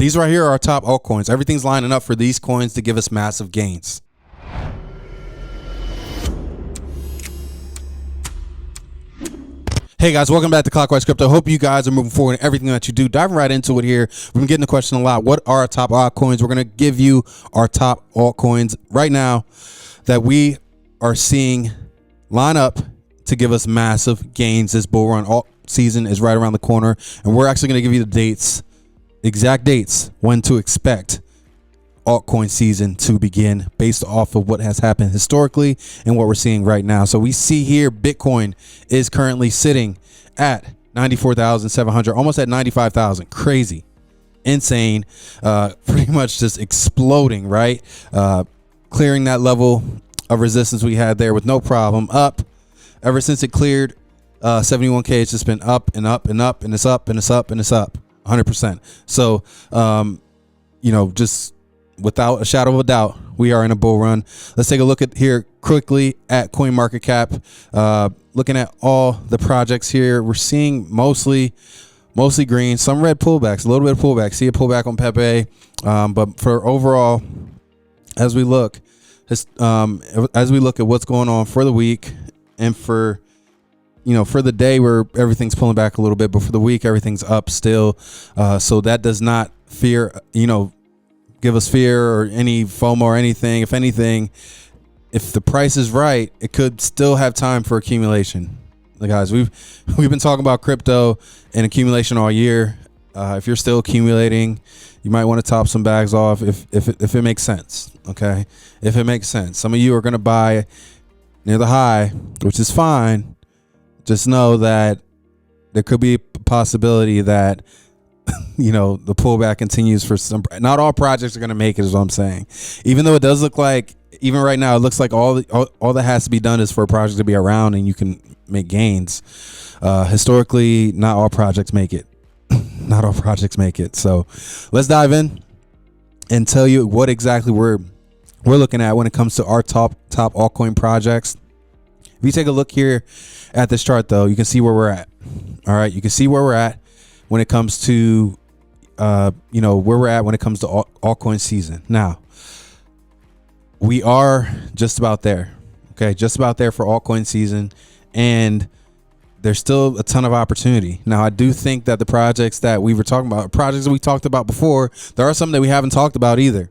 These right here are our top altcoins. Everything's lining up for these coins to give us massive gains. Hey guys, welcome back to CLOCKWISE Crypto. Hope you guys are moving forward in everything that you do. Diving right into it here. We've been getting the question a lot. What are our top altcoins? We're going to give you our top altcoins right now that we are seeing line up to give us massive gains. This bull run alt season is right around the corner, and we're actually going to give you the dates, exact dates when to expect altcoin season to begin based off of what has happened historically and what we're seeing right now. So we see here Bitcoin is currently sitting at 94,700, almost at 95,000. Crazy, insane, pretty much just exploding, right? Clearing that level of resistance we had there with no problem. Up ever since it cleared 71K. It's just been up and up and up, and it's up and it's up and it's up 100%. So just without a shadow of a doubt, we are in a bull run. Let's take a look at here quickly at CoinMarketCap. Looking at all the projects here, we're seeing mostly green, some red pullbacks, a little bit of pullback. See a pullback on Pepe, but for overall, as we look at what's going on for the week and for the day where everything's pulling back a little bit, but for the week everything's up still. So that does not give us fear or any FOMO or anything. If anything, if the price is right, it could still have time for accumulation. Guys, we've been talking about crypto and accumulation all year. If you're still accumulating, you might want to top some bags off if it makes sense. Okay, if it makes sense. Some of you are going to buy near the high, which is fine. Just know that there could be a possibility that the pullback continues for some. Not all projects are going to make it, is what I'm saying. Even though it does look like, even right now, it looks like all that has to be done is for a project to be around and you can make gains. Historically, not all projects make it. Not all projects make it. So let's dive in and tell you what exactly we're looking at when it comes to our top altcoin projects. If you take a look here at this chart, though, you can see where we're at. All right, you can see where we're at when it comes to where we're at when it comes to altcoin season. Now, we are just about there. Okay, just about there for altcoin season, and there's still a ton of opportunity. Now, I do think that the projects that we were talking about, projects that we talked about before, there are some that we haven't talked about either,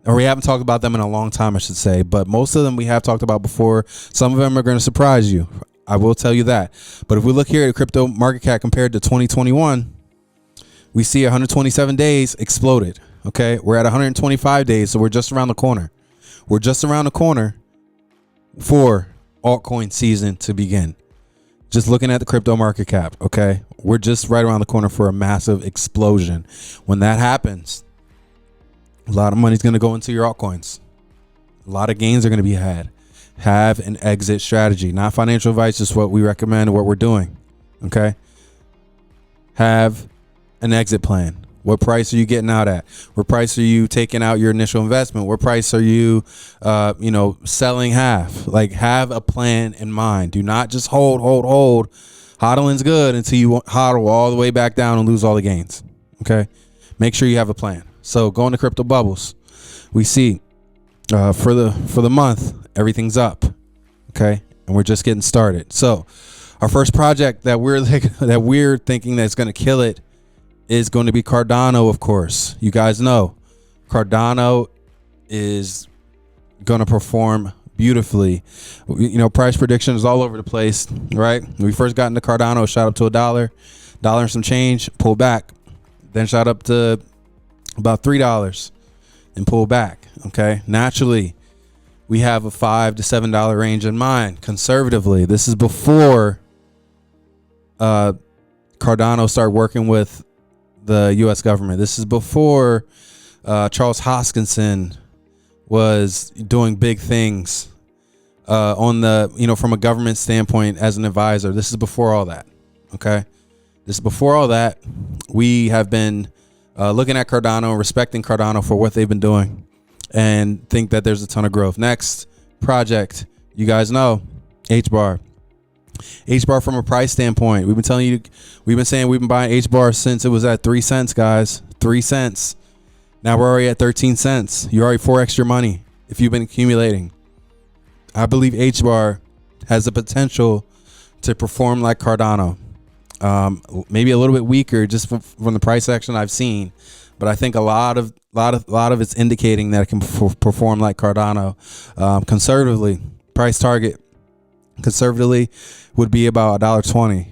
or we haven't talked about them in a long time, I should say. But most of them we have talked about before. Some of them are going to surprise you. I will tell you that. But if we look here at crypto market cap compared to 2021, we see 127 days exploded. Okay, we're at 125 days, so we're just around the corner. We're just around the corner for altcoin season to begin. Just looking at the crypto market cap, okay, we're just right around the corner for a massive explosion. When that happens, a lot of money's going to go into your altcoins. A lot of gains are going to be had. Have an exit strategy. Not financial advice, just what we recommend, what we're doing. Okay, have an exit plan. What price are you getting out at? What price are you taking out your initial investment? What price are you, selling half? Like, have a plan in mind. Do not just hold. Hodling's good until you hodl all the way back down and lose all the gains. Okay, make sure you have a plan. So going to crypto bubbles, we see for the month everything's up. Okay, and we're just getting started. So our first project that we're thinking that's going to kill it is going to be Cardano, of course. You guys know Cardano is going to perform beautifully. Price prediction is all over the place, right? When we first got into Cardano, it shot up to $1 and some change, pulled back, then shot up to about $3 and pulled back. Okay, naturally, we have a $5 to $7 range in mind. Conservatively, this is before Cardano started working with the U.S. government. This is before Charles Hoskinson was doing big things on the, from a government standpoint as an advisor. This is before all that. Okay, this is before all that. We have been looking at Cardano and respecting Cardano for what they've been doing, and think that there's a ton of growth. Next project, you guys know, HBAR. HBAR from a price standpoint, we've been saying we've been buying HBAR since it was at 3 cents, guys. 3 cents. Now we're already at 13 cents. You already 4x your money if you've been accumulating. I believe HBAR has the potential to perform like Cardano. Maybe a little bit weaker just from the price action I've seen, but I think a lot of it's indicating that it can perform like Cardano. Conservatively, price target conservatively would be about $1.20.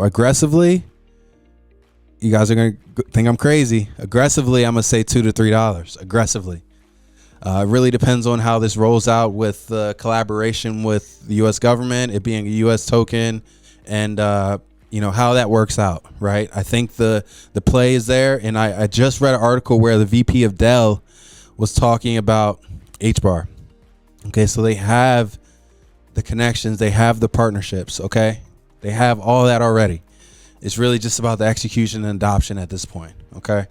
Aggressively, you guys are gonna think I'm crazy. Aggressively, I'm gonna say $2 to $3. Aggressively. It really depends on how this rolls out with the collaboration with the U.S. government, it being a U.S. token, and how that works out, right? I think the play is there, and I just read an article where the VP of Dell was talking about HBAR. Okay, so they have the connections, they have the partnerships, okay? They have all that already. It's really just about the execution and adoption at this point, okay?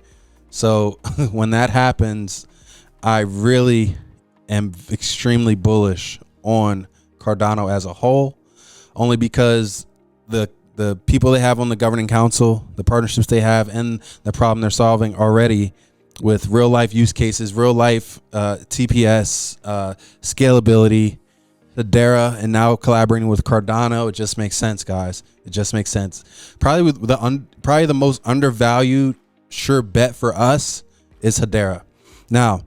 So when that happens, I really am extremely bullish on Cardano as a whole, only because the people they have on the governing council, the partnerships they have, and the problem they're solving already with real life use cases, real life TPS, scalability, Hedera, and now collaborating with Cardano. It just makes sense, guys. It just makes sense. Probably the most undervalued sure bet for us is Hedera. Now,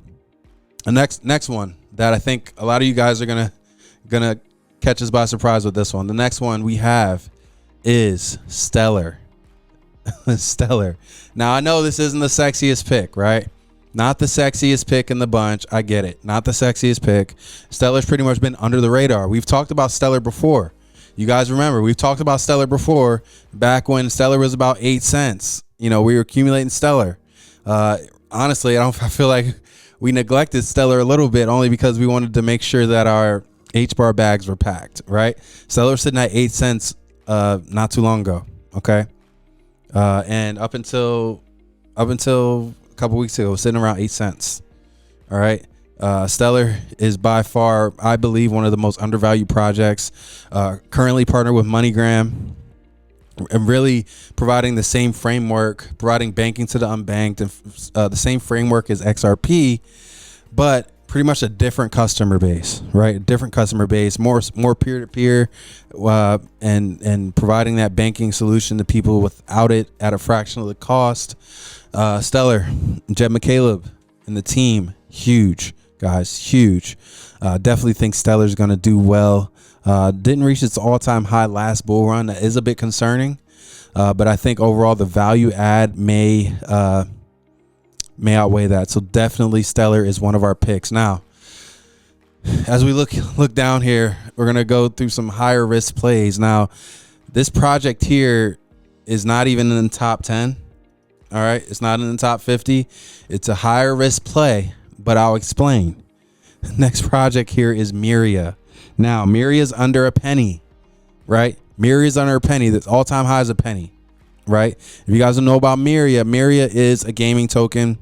the next one that I think a lot of you guys are gonna catch us by surprise with this one. The next one we have is Stellar. Stellar. Now, I know this isn't the sexiest pick, right? Not the sexiest pick in the bunch. I get it. Not the sexiest pick. Stellar's pretty much been under the radar. We've talked about Stellar before. You guys remember, we've talked about Stellar before, back when Stellar was about 8 cents. We were accumulating Stellar. Honestly, I feel like we neglected Stellar a little bit, only because we wanted to make sure that our HBAR bags were packed, right? Stellar was sitting at 8 cents not too long ago, okay? And up until a couple weeks ago, sitting around 8 cents. All right. Stellar is by far, I believe, one of the most undervalued projects. Currently partnered with MoneyGram, and really providing the same framework, providing banking to the unbanked, and the same framework as XRP, but pretty much a different customer base, right? A different customer base, more peer-to-peer, and providing that banking solution to people without it at a fraction of the cost. Stellar, Jed McCaleb and the team, huge, guys, huge. Definitely think Stellar's going to do well. Didn't reach its all-time high last bull run. That is a bit concerning, but I think overall the value add may outweigh that. So definitely Stellar is one of our picks. Now, as we look down here, we're going to go through some higher risk plays. Now, this project here is not even in the top 10. All right, it's not in the top 50. It's a higher risk play, but I'll explain. Next project here is Myria. Now, Myria's under a penny, right? Myria's under a penny. The all-time high is a penny, right? If you guys don't know about Myria, Myria is a gaming token.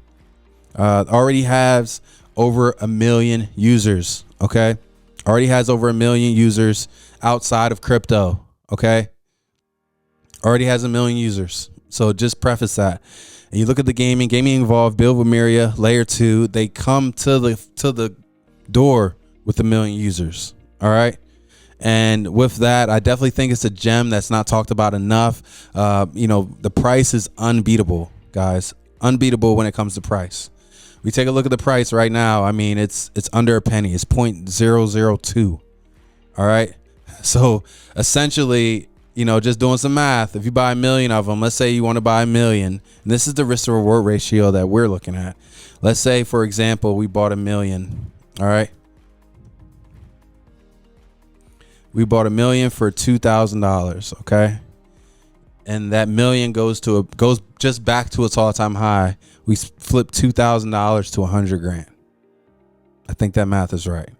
Already has over 1 million users, okay? Already has over 1 million users outside of crypto, okay? Already has 1 million users. So just preface that. And you look at the gaming involved, build with Myria, layer 2. They come to the door with 1 million users. All right. And with that, I definitely think it's a gem that's not talked about enough. The price is unbeatable, guys. Unbeatable when it comes to price. We take a look at the price right now. I mean, it's under a penny. It's 0.002. All right. So essentially, just doing some math, if you buy 1 million of them, let's say you want to buy 1 million, and this is the risk to reward ratio that we're looking at. Let's say, for example, we bought 1 million. All right. We bought 1 million for $2,000. Okay. And that million goes just back to its all-time high. We flipped $2,000 to 100 grand. I think that math is right.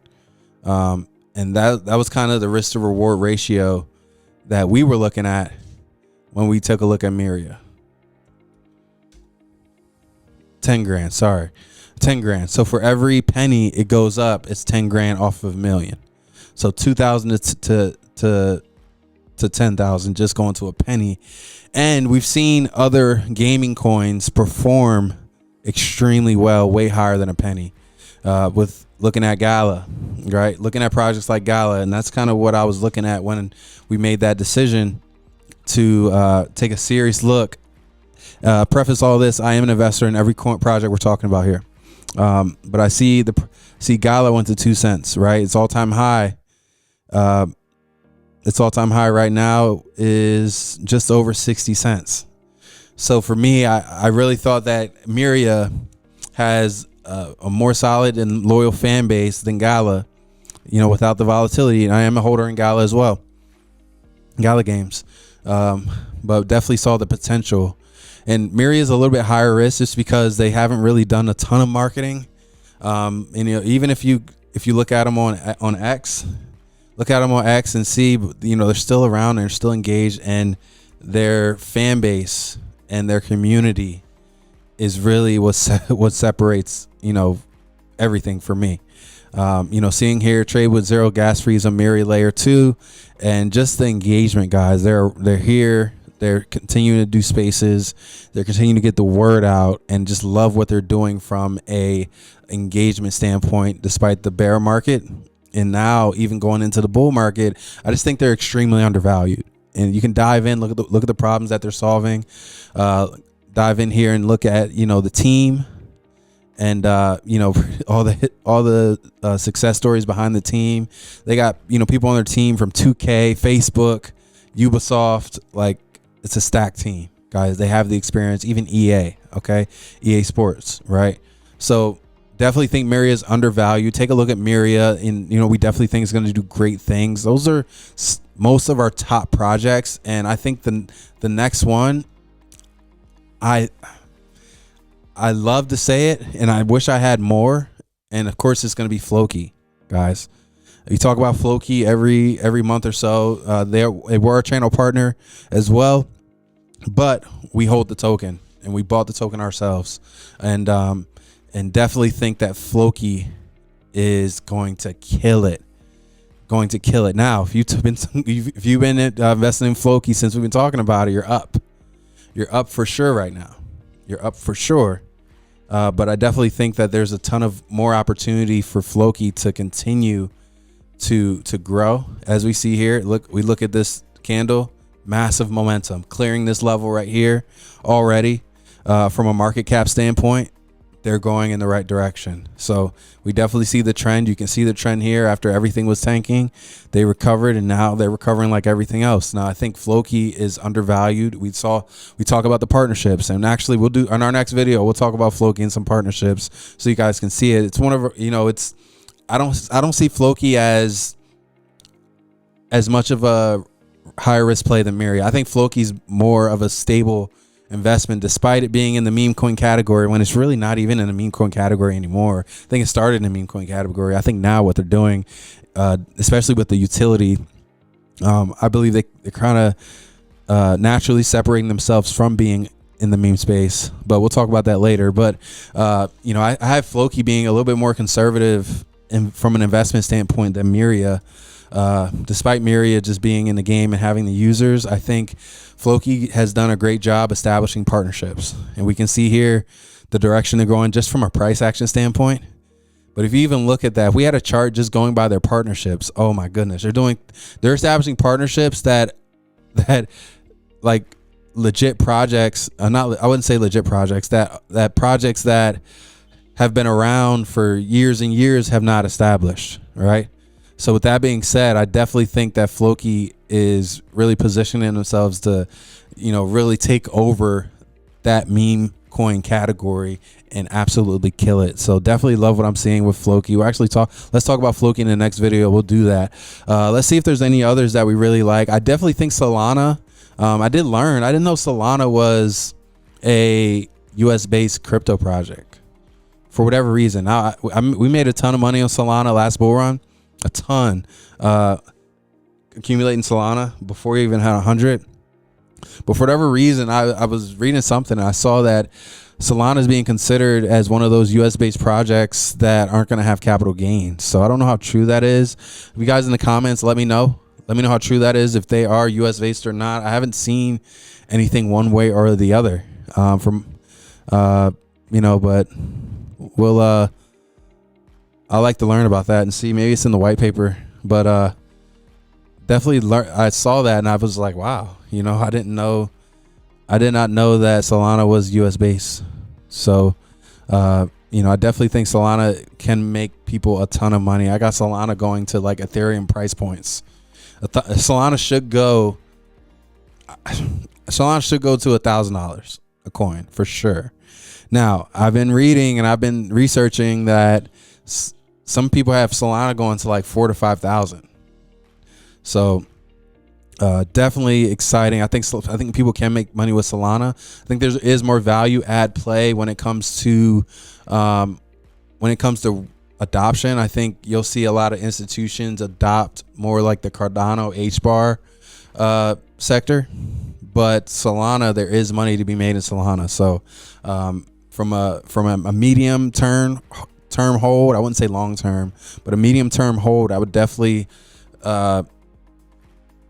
And that was kind of the risk to reward ratio that we were looking at when we took a look at Myria. 10 grand, sorry. 10 grand. So for every penny it goes up, it's 10 grand off of 1 million. So 2,000 to 10,000 just going to a penny. And we've seen other gaming coins perform extremely well, way higher than a penny. With looking at Gala, right? Looking at projects like Gala, and that's kind of what I was looking at when we made that decision to take a serious look. Preface all this: I am an investor in every project we're talking about here, but I see Gala went to 2 cents, right? Its all-time high. Its all-time high right now is just over 60 cents. So for me, I really thought that Miria has a more solid and loyal fan base than Gala, without the volatility. And I am a holder in Gala as well, Gala Games, but definitely saw the potential. And Miria is a little bit higher risk just because they haven't really done a ton of marketing. And even if you look at them on X, and see, they're still around, they're still engaged, and their fan base and their community is really what separates, everything for me. Seeing here trade with zero gas fees on Miria Layer 2, and just the engagement, guys. They're here. They're continuing to do spaces. They're continuing to get the word out, and just love what they're doing from a engagement standpoint, despite the bear market. And now even going into the bull market, I just think they're extremely undervalued. And you can dive in, look at the problems that they're solving. Dive in here and look at the team, and all the success stories behind the team. They got people on their team from 2K, Facebook, Ubisoft. Like, it's a stacked team, guys. They have the experience. Even EA, okay, EA Sports, right? So definitely think Miria is undervalued. Take a look at Miria, and we definitely think it's going to do great things. Those are most of our top projects, and I think the next one, I love to say it, and I wish I had more. And of course, it's going to be Floki, guys. We talk about Floki every month or so. They were our channel partner as well, but we hold the token, and we bought the token ourselves, and definitely think that Floki is going to kill it. Now, if you've been investing in Floki since we've been talking about it, you're up. You're up for sure right now. You're up for sure. But I definitely think that there's a ton of more opportunity for Floki to continue to grow. As we see here, we look at this candle, massive momentum, clearing this level right here already. From a market cap standpoint, they're going in the right direction. So we definitely see the trend. You can see the trend here. After everything was tanking, they recovered, and now they're recovering like everything else. Now, I think Floki is undervalued. We talk about the partnerships, and actually we'll do on our next video, we'll talk about Floki and some partnerships so you guys can see it. It's one of, it's, I don't see Floki as much of a higher risk play than Miria. I think Floki's more of a stable investment, despite it being in the meme coin category, when it's really not even in the meme coin category anymore. I think it started in the meme coin category. I think now what they're doing, especially with the utility, I believe they're kind of naturally separating themselves from being in the meme space, but we'll talk about that later. But I have Floki being a little bit more conservative from an investment standpoint than Miria. Despite Miria just being in the game and having the users, I think Floki has done a great job establishing partnerships, and we can see here the direction they're going just from a price action standpoint. But if you even look at that, if we had a chart just going by their partnerships, oh my goodness, they're establishing partnerships that like legit projects, I wouldn't say legit projects, that projects that have been around for years and years have not established, right? So with that being said, I definitely think that Floki is really positioning themselves to, really take over that meme coin category and absolutely kill it. So definitely love what I'm seeing with Floki. Let's talk about Floki in the next video. We'll do that. Let's see if there's any others that we really like. I definitely think Solana. I didn't know Solana was a US based crypto project for whatever reason. We made a ton of money on Solana last bull run. A ton, accumulating Solana before you even had 100. But for whatever reason, I was reading something, and I saw that Solana is being considered as one of those US-based projects that aren't going to have capital gains. So I don't know how true that is. If you guys in the comments, let me know. Let me know how true that is, if they are US-based or not. I haven't seen anything one way or the other from you know, but we'll I like to learn about that and see, maybe it's in the white paper, but definitely I saw that and I was like, wow, you know, I did not know that Solana was US based. So you know, I definitely think Solana can make people a ton of money. I got Solana going to like Ethereum price points. Solana should go to $1,000 a coin for sure. Now, I've been reading and I've been researching that some people have Solana going to like 4,000 to 5,000. So definitely exciting. I think people can make money with Solana. I think there is more value add play when it comes to adoption. I think you'll see a lot of institutions adopt more like the Cardano HBAR sector, but Solana, there is money to be made in Solana. So from a medium term hold, I wouldn't say long term, but a medium term hold, I would definitely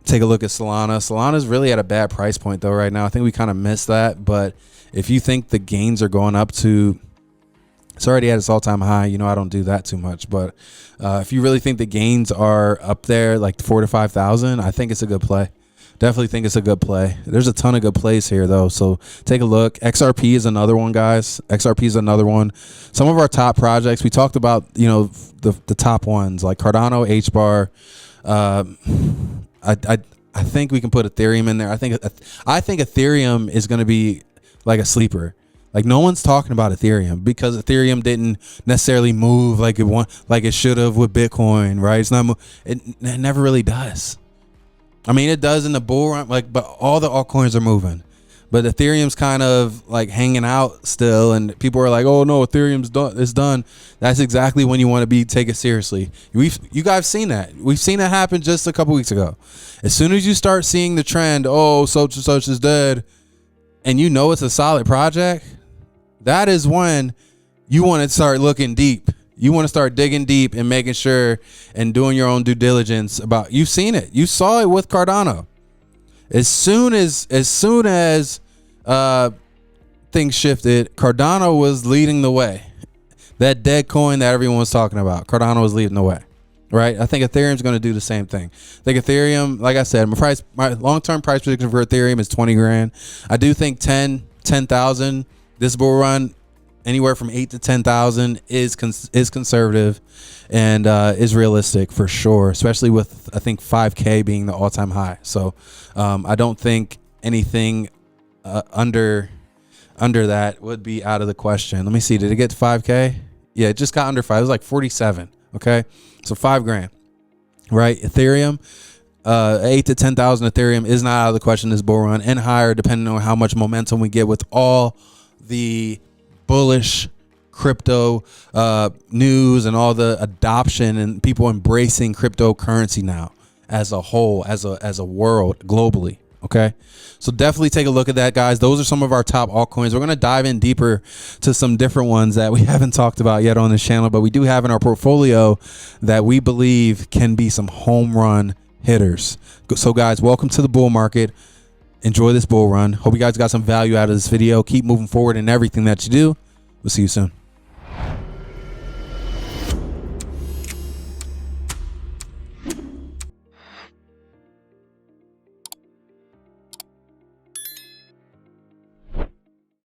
take a look at Solana. Solana's really at a bad price point though right now. I think we kind of missed that, but if you think the gains are going up to, it's already at its all-time high, you know, I don't do that too much, but if you really think the gains are up there like 4,000 to 5,000, I think it's a good play. Definitely think it's a good play. There's a ton of good plays here though, so take a look. XRP is another one, guys. XRP is another one. Some of our top projects, we talked about, you know, the top ones like Cardano, HBAR. I think we can put Ethereum in there. I think Ethereum is going to be like a sleeper. Like no one's talking about Ethereum because Ethereum didn't necessarily move like it should have with Bitcoin, right? It never really does. I mean, it does in the bull run, like, but all the altcoins are moving. But Ethereum's kind of like hanging out still, and people are like, "Oh no, Ethereum's done. It's done." That's exactly when you want to take it seriously. You guys seen that? We've seen that happen just a couple weeks ago. As soon as you start seeing the trend, oh, such and such is dead, and you know it's a solid project, that is when you want to start looking deep. You want to start digging deep and making sure and doing your own due diligence about. You've seen it. You saw it with Cardano. As soon as things shifted, Cardano was leading the way. That dead coin that everyone was talking about, Cardano was leading the way, right? I think Ethereum's going to do the same thing. I think Ethereum, like I said, my long-term price prediction for Ethereum is 20 grand. I do think 10,000 this bull run, anywhere from 8 to 10,000 is conservative and is realistic for sure, especially with I think 5K being the all-time high. So I don't think anything under that would be out of the question. Let me see. Did it get to 5K? Yeah, it just got under 5. It was like 47. Okay, so 5 grand, right? Ethereum, 8 to 10,000 Ethereum is not out of the question this bull run, and higher depending on how much momentum we get with all the bullish crypto news and all the adoption and people embracing cryptocurrency now as a whole, as a world globally. Okay, so definitely take a look at that, guys. Those are some of our top altcoins. We're going to dive in deeper to some different ones that we haven't talked about yet on this channel, but we do have in our portfolio that we believe can be some home run hitters. So guys, welcome to the bull market. Enjoy this bull run. Hope you guys got some value out of this video. Keep moving forward in everything that you do. We'll see you soon.